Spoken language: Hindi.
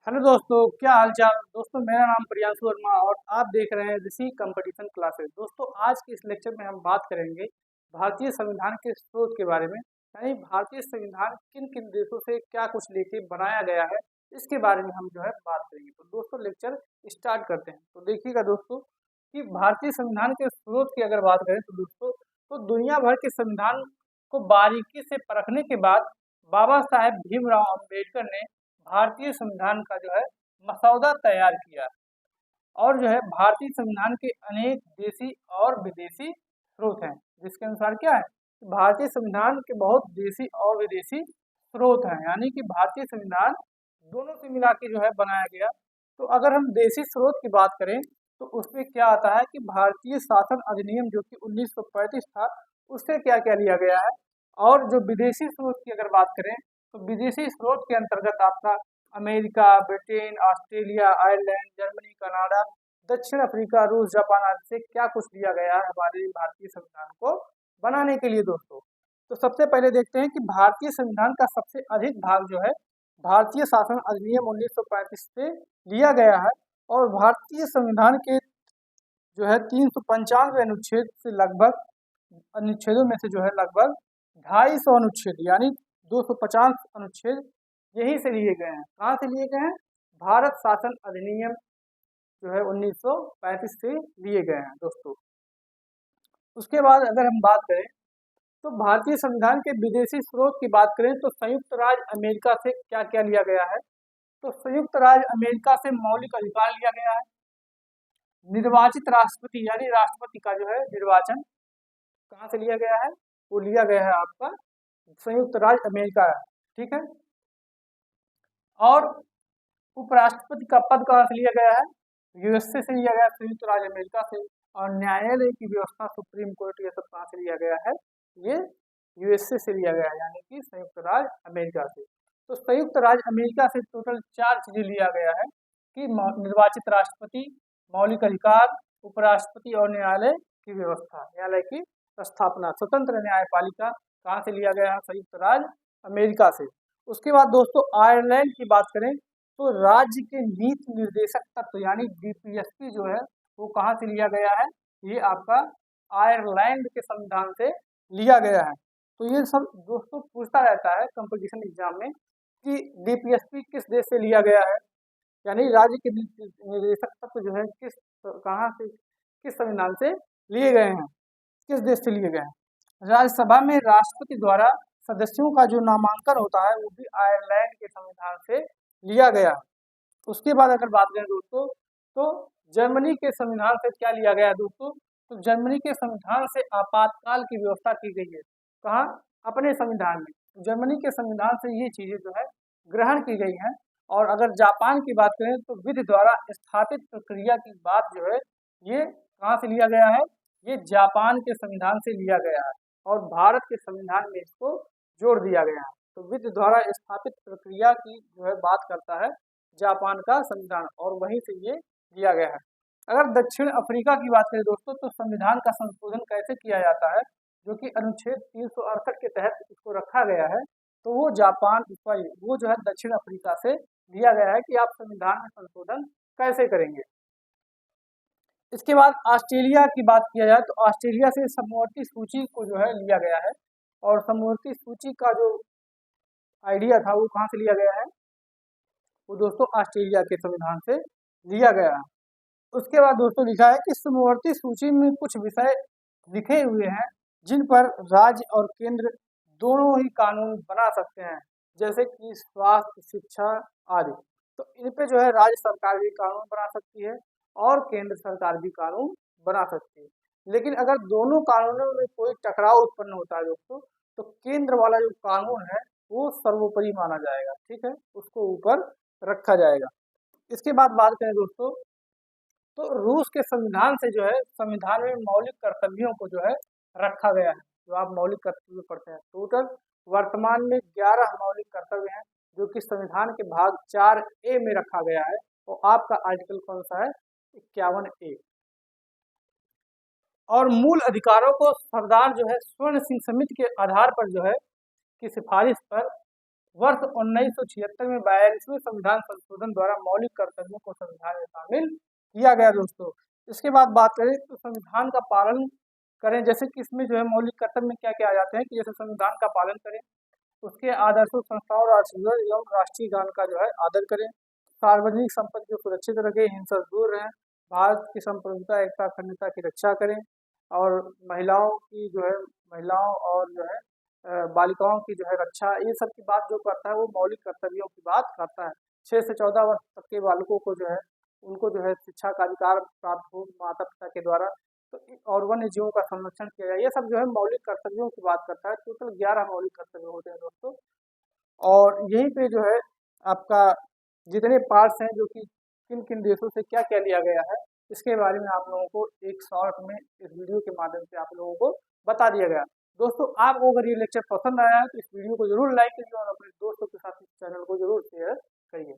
हेलो दोस्तों, क्या हाल चाल। दोस्तों, मेरा नाम प्रियांशु वर्मा और आप देख रहे हैं ऋषि कंपटीशन क्लासेस। दोस्तों, आज के इस लेक्चर में हम बात करेंगे भारतीय संविधान के स्रोत के बारे में, यानी भारतीय संविधान किन किन देशों से क्या कुछ लेके बनाया गया है, इसके बारे में हम जो है बात करेंगे। तो दोस्तों, लेक्चर स्टार्ट करते हैं। तो देखिएगा दोस्तों कि भारतीय संविधान के स्रोत की अगर बात करें तो दोस्तों, तो दुनिया भर के संविधान को बारीकी से परखने के बाद बाबा साहेब भीमराव अम्बेडकर ने भारतीय संविधान का जो है मसौदा तैयार किया। और जो है भारतीय संविधान के अनेक देशी और विदेशी स्रोत हैं, जिसके अनुसार क्या है, भारतीय संविधान के बहुत देशी और विदेशी स्रोत हैं, यानी कि भारतीय संविधान दोनों से मिला के जो है बनाया गया। तो अगर हम देशी स्रोत की बात करें तो उसमें क्या आता है कि भारतीय शासन अधिनियम जो कि 1935 था, उससे क्या क्या लिया गया है। और जो विदेशी स्रोत की अगर बात करें तो विदेशी स्रोत के अंतर्गत आपका America, Britain, Australia, Ireland, Germany, Canada, दक्षिण अफ्रीका, रूस, जापान आदि से क्या कुछ लिया गया है हमारे भारतीय संविधान को बनाने के लिए। दोस्तों, तो सबसे पहले देखते हैं कि भारतीय संविधान का सबसे अधिक भाग जो है भारतीय शासन अधिनियम 1935 से लिया गया है। और भारतीय संविधान के जो है 395 अनुच्छेद से लगभग अनुच्छेदों में से जो है लगभग 250 अनुच्छेद यानी 250 अनुच्छेद यही से लिए गए हैं। कहाँ से लिए गए हैं? भारत शासन अधिनियम जो है 1935 से लिए गए हैं दोस्तों। उसके बाद अगर हम बात करें तो भारतीय संविधान के विदेशी स्रोत की बात करें तो संयुक्त राज्य अमेरिका से क्या क्या लिया गया है। तो संयुक्त राज्य अमेरिका से मौलिक अधिकार लिया गया है। निर्वाचित राष्ट्रपति यानी राष्ट्रपति का जो है निर्वाचन कहाँ से लिया गया है? वो लिया गया है आपका संयुक्त राज्य अमेरिका, ठीक है। और उपराष्ट्रपति का पद कहाँ से लिया गया है? यूएसए से लिया गया, संयुक्त राज्य अमेरिका से। और न्यायालय की व्यवस्था, सुप्रीम कोर्ट, ये सब कहाँ से लिया गया है? ये यूएसए से लिया गया है, यानी कि संयुक्त राज्य अमेरिका से। तो संयुक्त राज्य अमेरिका से टोटल 4 चीजें लिया गया है कि निर्वाचित राष्ट्रपति, मौलिक अधिकार, उपराष्ट्रपति और न्यायालय की व्यवस्था, न्यायालय की स्थापना, स्वतंत्र न्यायपालिका कहाँ से लिया गया है? संयुक्त राज्य अमेरिका से। उसके बाद दोस्तों आयरलैंड की बात करें तो राज्य के नीति निर्देशक तत्व यानी डीपीएसपी जो है वो कहाँ से लिया गया है? ये आपका आयरलैंड के संविधान से लिया गया है। तो ये सब दोस्तों पूछता रहता है कंपटीशन एग्जाम में कि डीपीएसपी किस देश से लिया गया है, यानी राज्य के नीति निर्देशक तत्व जो है कहाँ से, किस संविधान से लिए गए हैं, किस देश से लिए गए हैं। राज्यसभा में राष्ट्रपति द्वारा सदस्यों का जो नामांकन होता है वो भी आयरलैंड के संविधान से लिया गया। उसके बाद अगर बात करें दोस्तों तो जर्मनी के संविधान से क्या लिया गया है दोस्तों? तो जर्मनी के संविधान से आपातकाल की व्यवस्था की गई है। कहाँ? अपने संविधान में। जर्मनी के संविधान से ये चीजें जो है ग्रहण की गई हैं। और अगर जापान की बात करें तो विधि द्वारा स्थापित प्रक्रिया की बात जो है ये कहाँ से लिया गया है? ये जापान के संविधान से लिया गया है और भारत के संविधान में इसको जोड़ दिया गया है। तो विधि द्वारा स्थापित प्रक्रिया की जो है बात करता है जापान का संविधान और वहीं से ये लिया गया है। अगर दक्षिण अफ्रीका की बात करें दोस्तों तो संविधान का संशोधन कैसे किया जाता है, जो कि अनुच्छेद 368 के तहत इसको रखा गया है। तो वो जापान वो जो है दक्षिण अफ्रीका से लिया गया है कि आप संविधान में संशोधन कैसे करेंगे। इसके बाद ऑस्ट्रेलिया की बात किया जाए तो ऑस्ट्रेलिया से समवर्ती सूची को जो है लिया गया है। और समवर्ती सूची का जो आइडिया था वो कहाँ से लिया गया है? वो दोस्तों ऑस्ट्रेलिया के संविधान से लिया गया है। उसके बाद दोस्तों लिखा है कि समवर्ती सूची में कुछ विषय लिखे हुए हैं जिन पर राज्य और केंद्र दोनों ही कानून बना सकते हैं, जैसे कि स्वास्थ्य, शिक्षा आदि। तो इन पे जो है राज्य सरकार भी कानून बना सकती है और केंद्र सरकार भी कानून बना सकती है। लेकिन अगर दोनों कानूनों में कोई टकराव उत्पन्न होता है दोस्तों तो केंद्र वाला जो कानून है वो सर्वोपरि माना जाएगा, ठीक है, उसको ऊपर रखा जाएगा। इसके बाद बात करें दोस्तों तो रूस के संविधान से जो है संविधान में मौलिक कर्तव्यों को जो है रखा गया है। जो आप मौलिक कर्तव्य पढ़ते हैं, टोटल वर्तमान में 11 मौलिक कर्तव्य हैं जो कि संविधान के भाग 4A में रखा गया है। और आपका आर्टिकल कौन सा है? 51A। और मूल अधिकारों को सरदार जो है स्वर्ण सिंह समिति के आधार पर जो है की सिफारिश पर वर्ष 1976 में 42वें संविधान संशोधन द्वारा मौलिक कर्तव्यों को संविधान में शामिल किया गया दोस्तों। इसके बाद बात करें तो संविधान का पालन करें, जैसे कि इसमें जो है मौलिक कर्तव्य में क्या क्या आ जाते हैं कि जैसे संविधान का पालन करें, उसके आदर्शों, संस्थाओं, राष्ट्रीय एवं राष्ट्रीय गान का जो है आदर करें, सार्वजनिक संपत्ति को सुरक्षित रखें, हिंसा से दूर रहें, भारत की संप्रभुता, एकता, अखंडता की रक्षा करें, और महिलाओं की जो है महिलाओं और जो है बालिकाओं की जो है रक्षा, ये सब की बात जो करता है वो मौलिक कर्तव्यों की बात करता है। 6 से 14 वर्ष तक के बालकों को जो है उनको जो है शिक्षा का अधिकार प्राप्त हो माता पिता के द्वारा, तो और वन्य जीवों का संरक्षण किया जाए, ये सब जो है मौलिक कर्तव्यों की बात करता है। टोटल 11 मौलिक कर्तव्य होते हैं दोस्तों। और यहीं पे जो है आपका जितने पार्ट्स हैं जो कि किन किन देशों से क्या क्या लिया गया है, इसके बारे में आप लोगों को एक शॉर्ट में इस वीडियो के माध्यम से आप लोगों को बता दिया गया। दोस्तों आपको अगर ये लेक्चर पसंद आया है तो इस वीडियो को जरूर लाइक करिए और अपने दोस्तों के साथ इस चैनल को जरूर शेयर करिए।